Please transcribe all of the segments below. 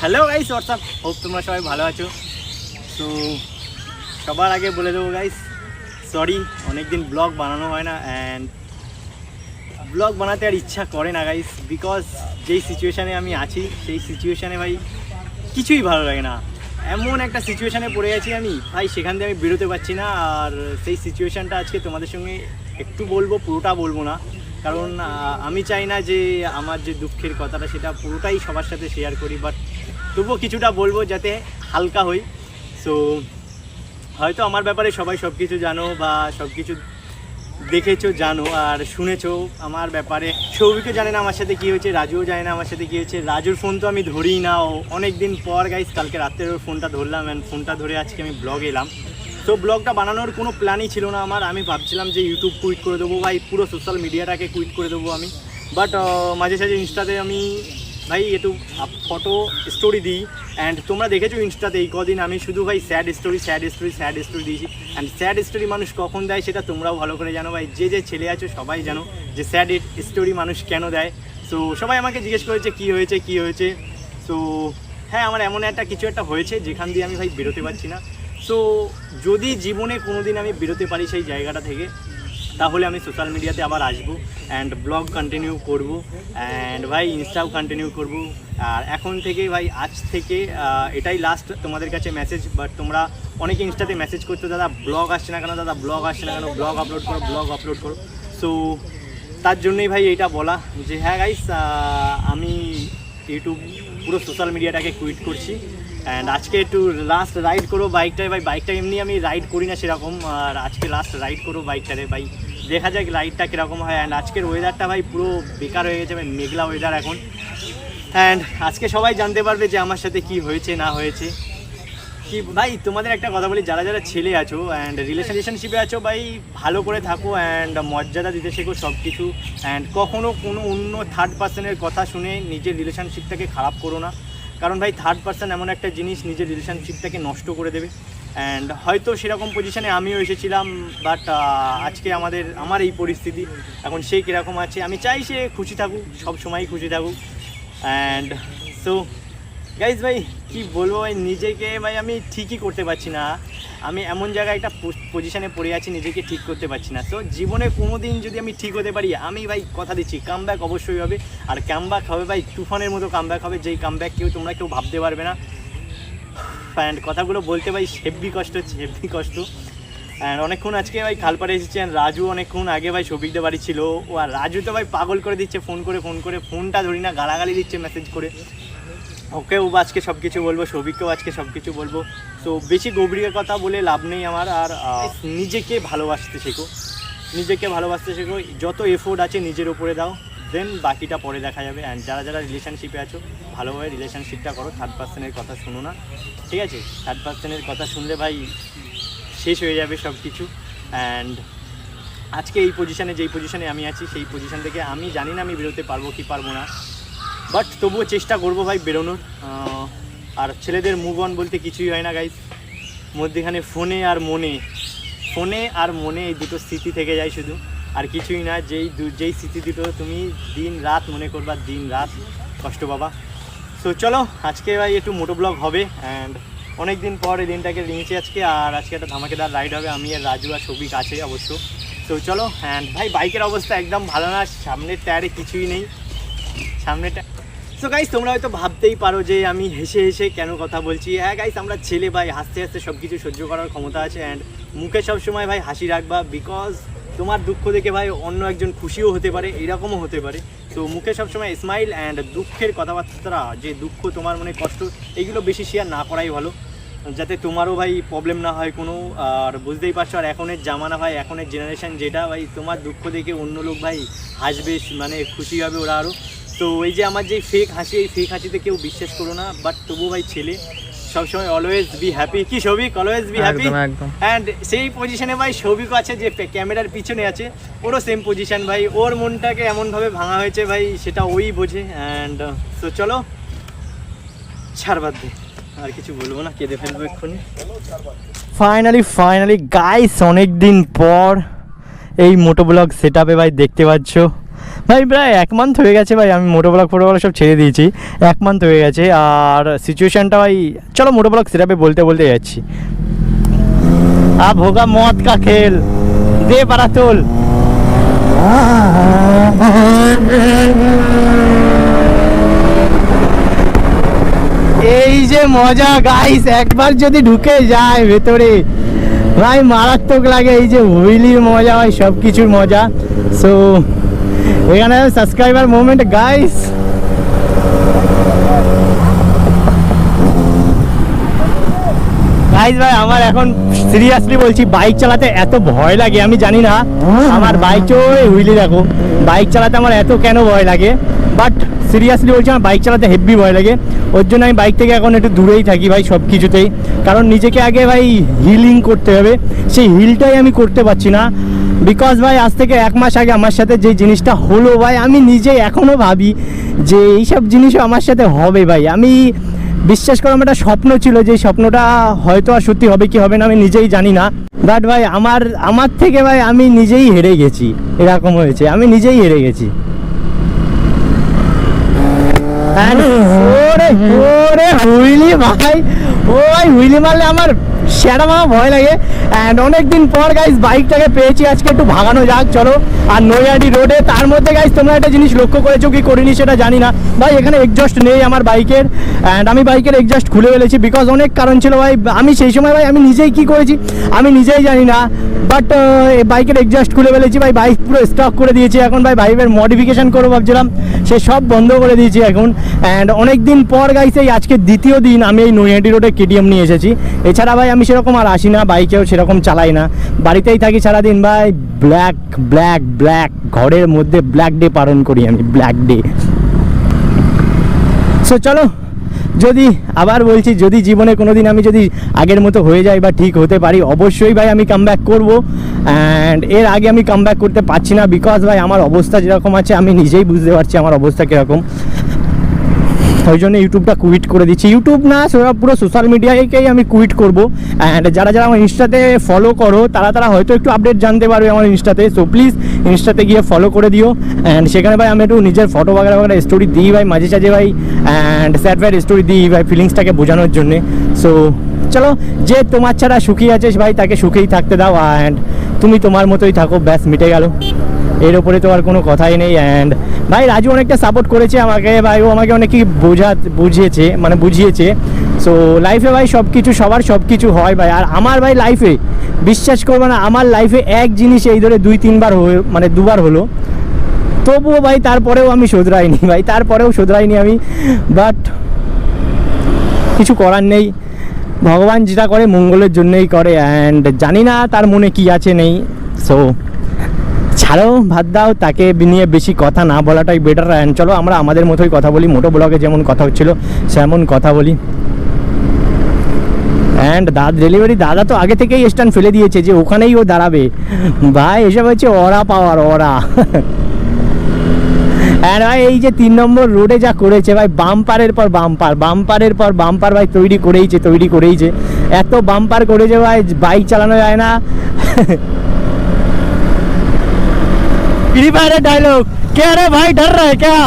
Hello guys, WhatsApp, hope তোমরা সবাই ভালো আছো। তো সবার আগে বলে দেবো গাইস, সরি অনেকদিন ব্লগ বানানো হয় না, অ্যান্ড ব্লগ বানাতে আর ইচ্ছা করে না গাইস, বিকজ যেই সিচুয়েশানে আমি আছি সেই সিচুয়েশানে ভাই কিছুই ভালো লাগে না। এমন একটা সিচুয়েশানে পড়ে গেছি আমি ভাই, সেখান থেকে আমি বেরোতে পারছি না। আর সেই সিচুয়েশানটা আজকে তোমাদের সঙ্গে একটু বলবো, পুরোটা বলবো না, কারণ আমি চাই না যে আমার যে দুঃখের কথাটা সেটা পুরোটাই সবার সাথে শেয়ার করি, বাট তবুও কিছুটা বলবো যাতে হালকা হই। সো হয়তো আমার ব্যাপারে সবাই সব কিছু জানো বা সব কিছু দেখেছো, জানো আর শুনেছো আমার ব্যাপারে। সৌভিকও জানে না আমার সাথে কী হয়েছে, রাজুও জানে না আমার সাথে কী হয়েছে। রাজুর ফোন তো আমি ধরিই না, অনেক দিন পর গাইস কালকে রাত্রে ওর ফোনটা ধরলাম, অ্যান্ড ফোনটা ধরে আজকে আমি ব্লগ এলাম। তো ব্লগটা বানানোর কোনো প্ল্যানই ছিল না আমার। আমি ভাবছিলাম যে ইউটিউব কুইট করে দেবো ভাই, পুরো সোশ্যাল মিডিয়াটাকে কুইট করে দেবো আমি। বাট মাঝে সাঝে ইনস্টাতে আমি ভাই একটু ফটো স্টোরি দিই, অ্যান্ড তোমরা দেখেছো ইনস্টাতে এই কদিন আমি শুধু ভাই স্যাড স্টোরি দিয়েছি। অ্যান্ড স্যাড স্টোরি মানুষ কখন দেয় সেটা তোমরাও ভালো করে জানো ভাই, যে ছেলে আছো সবাই জানো যে স্যাড স্টোরি মানুষ কেন দেয়। সো সবাই আমাকে জিজ্ঞেস করেছে কী হয়েছে। সো হ্যাঁ, আমার এমন কিছু একটা হয়েছে যেখান দিয়ে আমি ভাই বেরোতে পারছি না। সো যদি জীবনে কোনো দিন আমি বেরোতে পারি সেই জায়গাটা থেকে, তাহলে আমি সোশ্যাল মিডিয়াতে আবার আসবো, অ্যান্ড ব্লগ কন্টিনিউ করবো, অ্যান্ড ভাই ইনস্টাও কন্টিনিউ করবো। আর এখন থেকে ভাই, আজ থেকে এটাই লাস্ট তোমাদের কাছে মেসেজ। বাট তোমরা অনেকে ইনস্টাতে মেসেজ করছো, দাদা ব্লগ আসছে না কেন, ব্লগ আপলোড করো। সো তার জন্যই ভাই এইটা বলা যে হ্যাঁ গাইস, আমি ইউটিউব পুরো সোশ্যাল মিডিয়াটাকে কুইট করছি। অ্যান্ড আজকে একটু লাস্ট রাইড করো বাইকটায় ভাই। বাইকটা এমনি আমি রাইড করি না সেরকম, আর আজকে লাস্ট রাইড করো বাইকটারে ভাই, দেখা যাক রাইডটা কীরকম হয়। অ্যান্ড আজকের ওয়েদারটা ভাই পুরো বেকার হয়ে গেছে ভাই, মেঘলা ওয়েদার এখন। অ্যান্ড আজকে সবাই জানতে পারবে যে আমার সাথে কি হয়েছে না হয়েছে। কি ভাই, তোমাদের একটা কথা বলি, যারা যারা ছেলে আছো অ্যান্ড রিলেশনশিপে আছো ভাই, ভালো করে থাকো অ্যান্ড মর্যাদা দিতে শেখো সব কিছু। অ্যান্ড কখনও কোনো অন্য থার্ড পার্সনের কথা শুনে নিজের রিলেশনশিপটাকে খারাপ করো না, কারণ ভাই থার্ড পার্সন এমন একটা জিনিস নিজের রিলেশনশিপটাকে নষ্ট করে দেবে। অ্যান্ড হয়তো সেরকম পজিশানে আমিও এসেছিলাম, বাট আজকে আমার এই পরিস্থিতি, এখন সে কীরকম আছে আমি চাই সে খুশি থাকুক, সব সময়ই খুশি থাকুক। অ্যান্ড সো গাইজ ভাই কী বলবো ভাই, নিজেকে ভাই আমি ঠিকই করতে পারছি না। আমি এমন জায়গায় একটা পজিশানে পড়ে আছি, নিজেকে ঠিক করতে পারছি না। তো জীবনে কোনো দিন যদি আমি ঠিক হতে পারি, আমি ভাই কথা দিচ্ছি কামব্যাক অবশ্যই হবে। আর কামব্যাক হবে ভাই তুফানের মতো কামব্যাক হবে, যেই কামব্যাক তোমরা কেউ ভাবতে পারবে না। অ্যান্ড কথাগুলো বলতে ভাই হেভি কষ্ট হচ্ছে, হেভি কষ্ট। অ্যান্ড অনেকক্ষণ আজকে ভাই খালপাড়ে এসেছি, অ্যান্ড রাজু অনেকক্ষণ আগে ভাই সৌভিকদের বাড়ি ছিল। ও আর রাজু তো ভাই পাগল করে দিচ্ছে, ফোন করে ফোনটা ধরি না, গালাগালি দিচ্ছে মেসেজ করে। ওকেও আজকে সব কিছু বলবো, সৌভিককেও আজকে সব কিছু বলবো। তো বেশি গভীরের কথা বলে লাভ নেই আমার। আর নিজেকে ভালোবাসতে শেখো, যত এফোর্ট আছে নিজের ওপরে দাও, দেন বাকিটা পরে দেখা যাবে। অ্যান্ড যারা যারা রিলেশনশিপে আছো, ভালোভাবে রিলেশনশিপটা করো, থার্ড পার্সনের কথা শোনো না, ঠিক আছে? থার্ড পার্সনের কথা শুনলে ভাই শেষ হয়ে যাবে সব কিছু। অ্যান্ড আজকে এই পজিশানে, যেই পজিশানে আমি আছি, সেই পজিশান থেকে আমি জানি না আমি বেরোতে পারবো কি পারবো না, বাট তবুও চেষ্টা করবো ভাই বেরোনোর। আর ছেলেদের মুভ অন বলতে কিছুই হয় না গাইস, মধ্যেখানে ফোনে আর মনে এই দুটো স্মৃতি থেকে যায় শুধু, আর কিছুই না। যেই স্মৃতি দুটো তুমি দিন রাত মনে করবা, দিন রাত কষ্ট পাবা। সো চলো আজকে ভাই একটু মোটো ব্লগ হবে, অ্যান্ড অনেক দিন পর এই দিনটাকে নিয়েছি আজকে। আর আজকে একটা ধামাকেদার রাইড হবে, আমি আর রাজু আর সৌভিক আছে অবশ্য। তো চলো। অ্যান্ড ভাই বাইকের অবস্থা একদম ভালো না, সামনের টায়ারে কিছুই নেই, সামনেটা। সো গাইস তোমরা হয়তো ভাবতেই পারো যে আমি হেসে হেসে কেন কথা বলছি। হ্যাঁ গাইস, আমরা ছেলে ভাই, হাসতে হাসতে সব কিছু সহ্য করার ক্ষমতা আছে। অ্যান্ড মুখে সবসময় ভাই হাসি রাখবা, বিকজ তোমার দুঃখ দেখে ভাই অন্য একজন খুশিও হতে পারে, এরকমও হতে পারে। তো মুখে সবসময় স্মাইল, অ্যান্ড দুঃখের কথাবার্তা, যে দুঃখ তোমার মনে কষ্ট, এইগুলো বেশি শেয়ার না করাই ভালো, যাতে তোমারও ভাই প্রবলেম না হয় কোনো। আর বুঝতেই পারছো, আর এখনের জামানা ভাই, এখনের জেনারেশান যেটা ভাই, তোমার দুঃখ দেখে অন্য লোক ভাই হাসবে, মানে খুশি হবে ওরা আরও। তো এই যে আমার যে ফেক হাসি, এই ফেক হাসিতে কেউ বিশ্বাস করো না। বাট তবু ভাই ছেলে সবসময় অলওয়েজ বি হ্যাপি, কি Souvik? Always be happy. And সেই পজিশনে ভাই সৌভিকও আছে, যে ক্যামেরার পিছনে আছে, ওরও সেম পজিশন ভাই। ওর মনটাকে এমনভাবে ভাঙা হয়েছে ভাই, সেটা ওই বোঝে। অ্যান্ড তো চলো ছাড় বাদ দে, আর কিছু বলবো না, কেঁদে ফেলবো এক্ষুনি। ফাইনালি গাইস, অনেক দিন পর এই মোটো ব্লগ সেট আপে ভাই দেখতে পাচ্ছ। ভাই প্রায় 1 মান্থ হয়ে গেছে ভাই, আমি মোটো ব্লগ ফোটো ব্লগ সব ছেড়ে দিয়েছি। 1 মান্থ হয়ে গেছে। আর সিচুয়েশানটা ভাই চলো মোটো ব্লগ সেটাপে বলতে বলতে যাচ্ছি। আব হোগা মদ কা খেল, দে পারা তোল। এই যে মজা গাইস, একবার যদি ঢুকে যায় ভেতরে ভাই মারাত্মক লাগে। এই যে হুইলির মজা ভাই, সব কিছুর মজা। সো এখানে সাবস্ক্রাইবার মোমেন্ট গাইস। গাইস ভাই আমার এখন সিরিয়াসলি বলছি, বাইক চালাতে এত ভয় লাগে আমি জানি না। আমার বাইক হুইলি দেখো, বাইক চালাতে আমার এত কেন ভয় লাগে, বাট সিরিয়াসলি বলছি আমার বাইক চালাতে হেভি ভয় লাগে। ওর জন্য আমি বাইক থেকে এখন একটু দূরেই থাকি ভাই সব কিছুতেই, কারণ নিজেকে আগে ভাই হিলিং করতে হবে, সেই হিলটাই আমি করতে পারছি না। বিকজ ভাই আজ থেকে 1 মাস আগে আমার সাথে যে জিনিসটা হলো ভাই, আমি নিজে এখনও ভাবি যে এইসব জিনিসও আমার সাথে হবে ভাই। আমি বিশ্বাস করো আমার একটা স্বপ্ন ছিল, যে স্বপ্নটা হয়তো আর সত্যি হবে কি হবে না আমি নিজেই জানি না। বাট ভাই আমার থেকে ভাই আমি নিজেই হেরে গেছি, এরকম হয়েছে, আমি নিজেই হেরে গেছি। হুইলি ভাই, ওই হুইলি মারলে আমার সেটা মামা ভয় লাগে। অ্যান্ড অনেকদিন পর গাইস বাইকটাকে পেয়েছি, আজকে একটু ভাগানো যাক চলো। আর নৈহাটি রোডে, তার মধ্যে গাইস তোমরা একটা জিনিস লক্ষ্য করেছো কি করিনি সেটা জানি না ভাই, এখানে এক্সজস্ট নেই আমার বাইকের। অ্যান্ড আমি বাইকের এক্সজস্ট খুলে ফেলেছি, বিকজ অনেক কারণ ছিল ভাই। আমি সেই সময় ভাই আমি নিজেই কি করেছি আমি নিজেই জানি না, বাট বাইকের এক্সজস্ট খুলে ফেলেছি ভাই। বাইক পুরো স্টক করে দিয়েছি এখন ভাই, বাইকের মডিফিকেশান করবো ভাবছিলাম, সে সব বন্ধ করে দিয়েছি এখন। অ্যান্ড অনেক দিন পর গাইস এই আজকে দ্বিতীয় দিন আমি এই নৈহাটি রোডে কেটিএম নিয়ে এসেছি। এছাড়া ভাই আমি সেরকম আর আসি না, বাইকেও সেরকম চালাই না, বাড়িতেই থাকি সারাদিন ভাই। ব্ল্যাক ব্ল্যাক ব্ল্যাক, ঘরের মধ্যে ব্ল্যাক ডে পালন করি আমি, ব্ল্যাক ডে। সো চলো, যদি আবার বলছি, যদি জীবনে কোনো দিন আমি যদি আগের মতো হয়ে যাই বা ঠিক হতে পারি, অবশ্যই ভাই আমি কামব্যাক করবো। অ্যান্ড এর আগে আমি কামব্যাক করতে পারছি না, বিকজ ভাই আমার অবস্থা যেরকম আছে আমি নিজেই বুঝতে পারছি আমার অবস্থা কীরকম। ওই জন্য ইউটিউবটা কুইট করে দিচ্ছি, ইউটিউব না পুরো সোশ্যাল মিডিয়াকেই আমি কুইট করবো। অ্যান্ড যারা যারা আমার ইনস্টাতে ফলো করো তারা হয়তো একটু আপডেট জানতে পারবে আমার ইনস্টাতে। সো প্লিজ ইনস্টাতে গিয়ে ফলো করে দিও। অ্যান্ড সেখানে ভাই আমি একটু নিজের ফটো বাগেরা স্টোরি দিই ভাই মাঝে সাঝে ভাই, অ্যান্ড স্যাড ফ্যাড স্টোরি দিই ভাই ফিলিংসটাকে বোঝানোর জন্যে। সো চলো, যে তোমার ছাড়া সুখী আছিস ভাই তাকে সুখেই থাকতে দাও, অ্যান্ড তুমি তোমার মতোই থাকো, ব্যাস মিটে গেল। এর ওপরে তো আর কোনো কথাই নেই। অ্যান্ড ভাই রাজু অনেকটা সাপোর্ট করেছে আমাকে ভাই, ও আমাকে অনেক কি বুঝিয়েছে। সো লাইফে ভাই সব কিছু সবার সব কিছু হয় ভাই। আর আমার ভাই লাইফে বিশ্বাস করবে না, আমার লাইফে এক জিনিস এই ধরে 2-3 বার মানে 2বার হলো, তবুও ভাই তারপরেও আমি শোধরাইনি ভাই, আমি। বাট কিছু করার নেই, ভগবান যেটা করে মঙ্গলের জন্যই করে। অ্যান্ড জানি না তার মনে কি আছে নেই। সো ছাড়ো, ভাত দাও, তাকে নিয়ে বেশি কথা না বলাটাই বেটার। অ্যান্ড চলো আমরা আমাদের মতোই কথা বলি, মোটো ব্লগে যেমন কথা হচ্ছিলো সেমন কথা বলি। অ্যান্ড ডেলিভারি দাদা তো আগে থেকেই স্ট্যান্ড ফেলে দিয়েছে যে ওখানেই ও দাঁড়াবে ভাই, এসব হচ্ছে ওরা পাওয়ার ওরা। অ্যান্ড ভাই এই যে 3 নম্বর রোডে যা করেছে ভাই, বাম্পারের পর বাম্পার ভাই তৈরি করেইছে, এত বাম্পার করেছে ভাই, বাইক চালানো যায় না। फ्री फायर डायलॉग क्या रे भाई, डर रहा है क्या?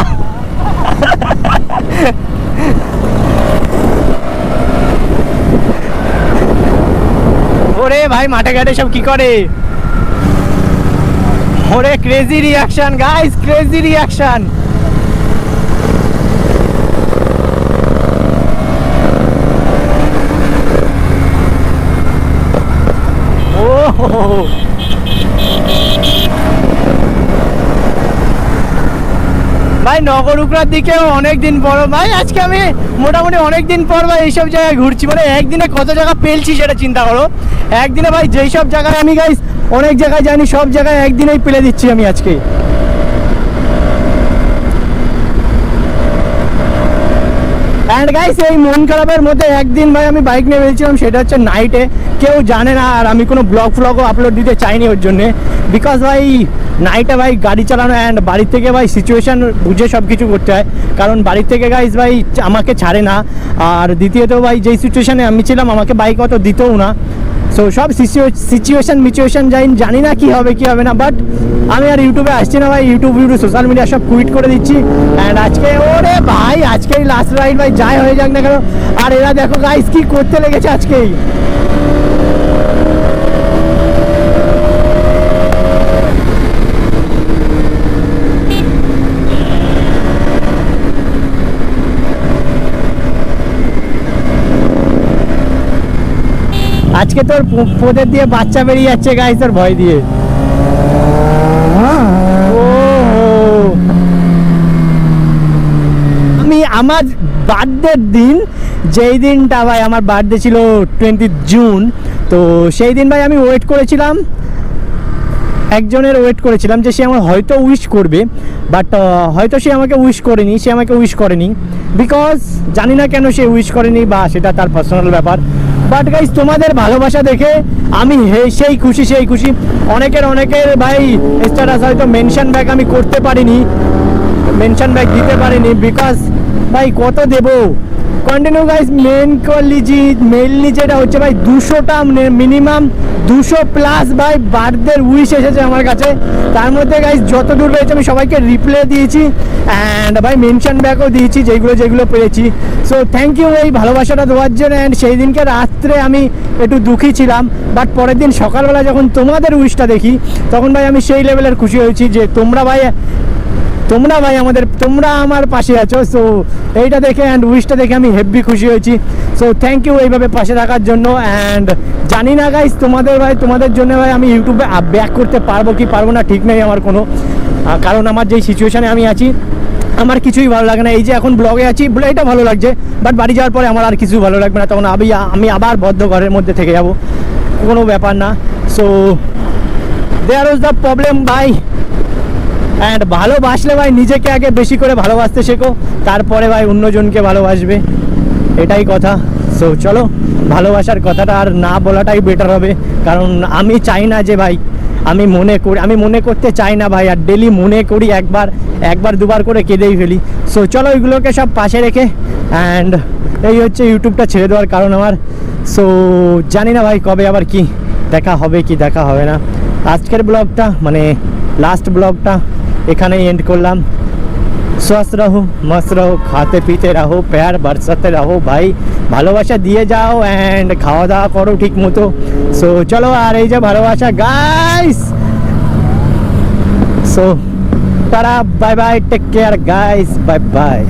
ওরে ভাই মাঠে ঘাটে সব কি করে, ওরে crazy reaction guys, crazy reaction. ও ভাই নগরুকরার দিকেও অনেকদিন পর ভাই, আজকে আমি মোটামুটি অনেকদিন পর ভাই এইসব জায়গায় ঘুরছি। মানে একদিনে কত জায়গা পেলছি সেটা চিন্তা করো। একদিনে ভাই যেই সব জায়গায় আমি গাইস অনেক জায়গায় জানি, সব জায়গায় একদিনেই পেলে দিচ্ছি আমি আজকে। অ্যান্ড গাইস এই মন খারাপের মধ্যে একদিন ভাই আমি বাইক নিয়ে বেরিয়েছিলাম, সেটা হচ্ছে নাইটে, কেউ জানে না। আর আমি কোনো ব্লগও আপলোড দিতে চাইনি ওর জন্যে, বিকজ ভাই নাইটে ভাই গাড়ি চালানো অ্যান্ড বাড়ির থেকে ভাই সিচুয়েশান বুঝে সব কিছু করতে হয়, কারণ বাড়ির থেকে গাইস ভাই আমাকে ছাড়ে না। আর দ্বিতীয়ত ভাই যেই সিচুয়েশানে আমি ছিলাম আমাকে বাইক অত দিতেও না। সো সব সিচুয়েশন জানি না কি হবে না, বাট আমি আর ইউটিউবে আসছি না ভাই, ইউটিউব সোশ্যাল মিডিয়া সব কুইট করে দিচ্ছি। অ্যান্ড আজকে ওরে ভাই আজকেই লাস্ট রাইড ভাই, যাই হয়ে যাক না কেন। আর এরা দেখো গাইস কি করতে লেগেছে আজকেই। আজকে তোর পোদের দিয়ে বাচ্চা বেরিয়ে যাচ্ছে গাইস, তোর ভয় দিয়ে। আমি আমার বার্থডের দিন, যেই দিনটা ভাই আমার বার্থডে ছিল 20 জুন, তো সেই দিন ভাই আমি ওয়েট করেছিলাম, একজনের ওয়েট করেছিলাম যে সে আমার হয়তো উইশ করবে, বাট হয়তো সে আমাকে উইশ করেনি, বিকজ জানি না কেন সে উইশ করেনি, বা সেটা তার পার্সোনাল ব্যাপার। বাট গাইস তোমাদের ভালোবাসা দেখে আমি সেই খুশি। অনেকের ভাই স্ট্যাটাস হয়তো মেনশন ব্যাক আমি করতে পারিনি, মেনশন ব্যাক দিতে পারিনি, বিকজ ভাই কত দেবো কন্টিনিউ গাইস। মেনলি যেটা হচ্ছে ভাই 200টা মিনিমাম 200+ ভাই বার্থডে উইশ এসেছে আমার কাছে। তার মধ্যে গাইস যত দূর রয়েছে আমি সবাইকে রিপ্লে দিয়েছি, অ্যান্ড ভাই মেনশন ব্যাকও দিয়েছি যেগুলো পেরেছি। সো থ্যাংক ইউ এই ভালোবাসাটা দেওয়ার জন্য। অ্যান্ড সেই দিনকে রাত্রে আমি একটু দুঃখী ছিলাম, বাট পরের দিন সকালবেলা যখন তোমাদের উইশটা দেখি তখন ভাই আমি সেই লেভেলের খুশি হয়েছি যে তোমরা আমার পাশে আছো। সো এইটা দেখে অ্যান্ড উইশটা দেখে আমি হেভি খুশি হয়েছি। সো থ্যাংক ইউ এইভাবে পাশে থাকার জন্য। অ্যান্ড জানি না গাইস তোমাদের জন্য ভাই আমি ইউটিউবে ব্যাক করতে পারবো কি পারবো না ঠিক নেই আমার কোনো, কারণ আমার যেই সিচুয়েশানে আমি আছি আমার কিছুই ভালো লাগে না। এই যে এখন ব্লগে আছি এটা ভালো লাগছে, বাট বাড়ি যাওয়ার পরে আমার আর কিছু ভালো লাগবে না, তখন আমি আবার বদ্ধ ঘরের মধ্যে থেকে যাব, কোনো ব্যাপার না। So there was the problem ভাই। অ্যান্ড ভালোবাসলে ভাই নিজেকে আগে বেশি করে ভালোবাসতে শেখো, তারপরে ভাই অন্যজনকে ভালোবাসবে, এটাই কথা। সো চলো, ভালোবাসার কথাটা আর না বলাটাই বেটার হবে, কারণ আমি চাই না যে ভাই আমি মনে করতে চাই না ভাই, আর ডেলি মনে করি একবার দুবার করে কেঁদেই ফেলি। সো চলো ওইগুলোকে সব পাশে রেখে, অ্যান্ড এই হচ্ছে ইউটিউবটা ছেড়ে দেওয়ার কারণ আমার। সো জানি না ভাই কবে আবার কি দেখা হবে কি দেখা হবে না। আজকের ব্লগটা মানে লাস্ট ব্লগটা এখানেই এন্ড করলাম। স্वस्थ रहो, मस्त रहो, खाते पीते रहो, प्यार बरसाते रहो भाई, ভালোবাসা দিয়ে যাও অ্যান্ড খাওয়া দাওয়া করো ঠিক মতো। সো চলো, আর এই যে ভালোবাসা guys, so tata, bye bye, take care guys, bye by.